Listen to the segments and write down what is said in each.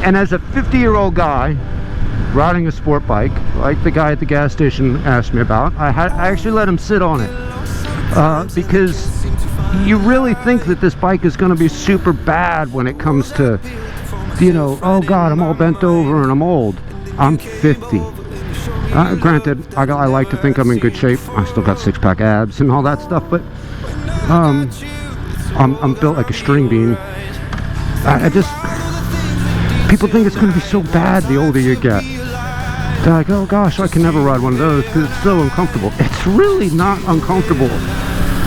And as a 50-year-old guy riding a sport bike, like the guy at the gas station asked me about, I actually let him sit on it because you really think that this bike is going to be super bad when it comes to, you know, oh God, I'm all bent over and I'm old. I'm 50. Granted, I like to think I'm in good shape. I still got six-pack abs and all that stuff, but I'm built like a string bean. I just, people think it's going to be so bad the older you get. They're like, oh gosh, I can never ride one of those because it's so uncomfortable. It's really not uncomfortable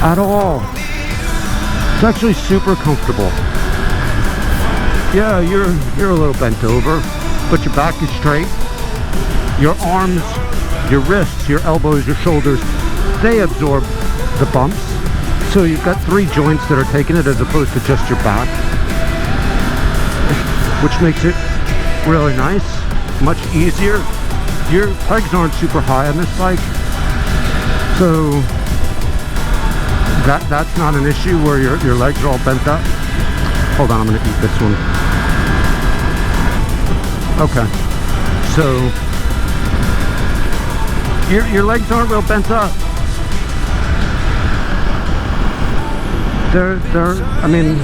at all. It's actually super comfortable. Yeah, you're a little bent over, but your back is straight. Your arms, your wrists, your elbows, your shoulders, they absorb the bumps. So you've got 3 joints that are taking it as opposed to just your back, which makes it really nice, much easier. Your legs aren't super high on this bike, so that's not an issue where your legs are all bent up. Hold on, I'm gonna eat this one. Okay, so your legs aren't real bent up. I mean,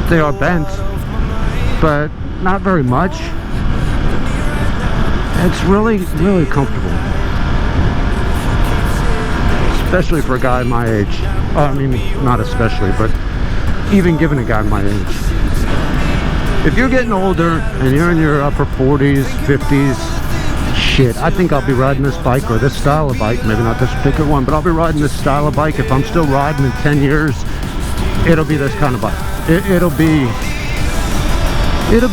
they are bent, but not very much. It's really, really comfortable. Especially for a guy my age. I mean, not especially, but even given a guy my age. If you're getting older and you're in your upper 40s, 50s, shit, I think I'll be riding this bike or this style of bike. Maybe not this particular one, but I'll be riding this style of bike. If I'm still riding in 10 years, it'll be this kind of bike. It'll be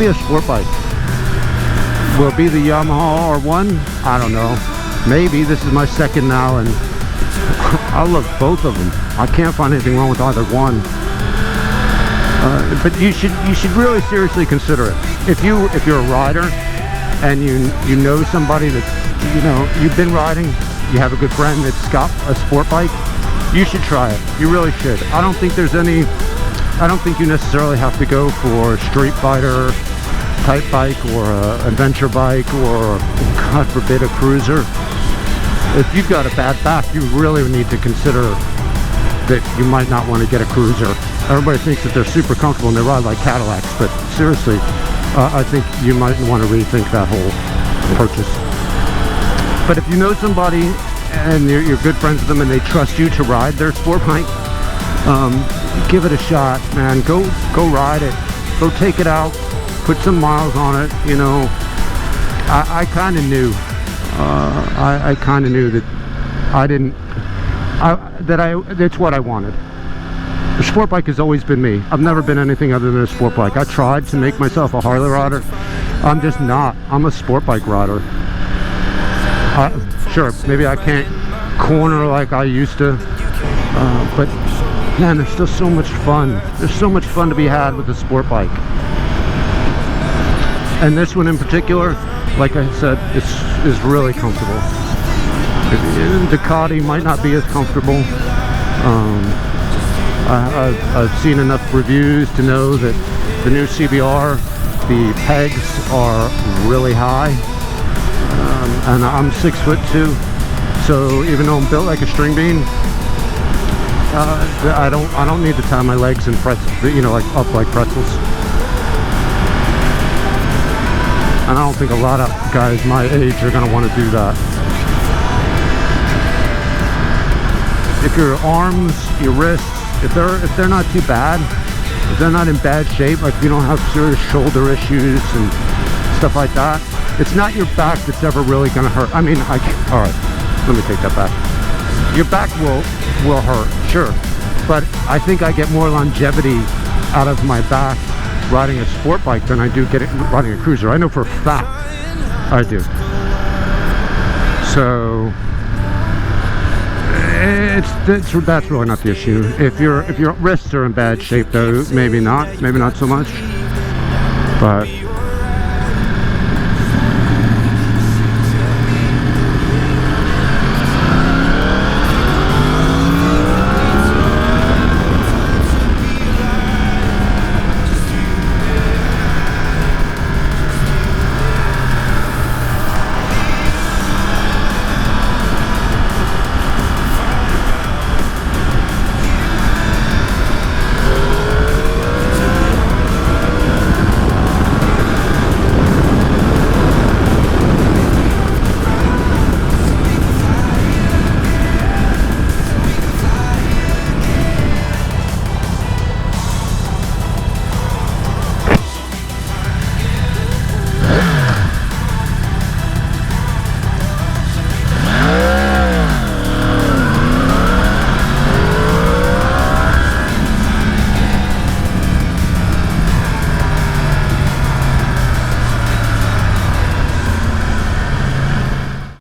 a sport bike. Will it be the Yamaha R1? I don't know. Maybe. This is my second now, and I love both of them. I can't find anything wrong with either one. But you should really seriously consider it. If you're a rider and you know somebody that, you know, you've been riding, you have a good friend that's got a sport bike, you should try it. You really should. I don't think you necessarily have to go for a street fighter type bike or an adventure bike or, God forbid, a cruiser. If you've got a bad back, you really need to consider that you might not want to get a cruiser. Everybody thinks that they're super comfortable and they ride like Cadillacs, but seriously, I think you might want to rethink that whole purchase. But if you know somebody and you're good friends with them and they trust you to ride their sport bike, give it a shot, man. Go ride it. Go take it out. Put some miles on it. You know, I kind of knew. I kind of knew that that's what I wanted. The sport bike has always been me. I've never been anything other than a sport bike. I tried to make myself a Harley rider. I'm just not. I'm a sport bike rider. Sure, maybe I can't corner like I used to, but man, there's still so much fun. There's so much fun to be had with a sport bike. And this one in particular, like I said, is really comfortable. Ducati might not be as comfortable. I've seen enough reviews to know that the new CBR, the pegs are really high. And I'm 6'2", so even though I'm built like a string bean, I don't need to tie my legs in pretzels, you know, like up like pretzels. And I don't think a lot of guys my age are going to want to do that. If your arms, your wrists, if they're not too bad, if they're not in bad shape, like if you don't have serious shoulder issues and stuff like that, it's not your back that's ever really going to hurt. I mean, all right, let me take that back. Your back will hurt, sure, but I think I get more longevity out of my back riding a sport bike than I do riding a cruiser. I know for a fact I do. So that's really not the issue. If your wrists are in bad shape, though, maybe not so much. But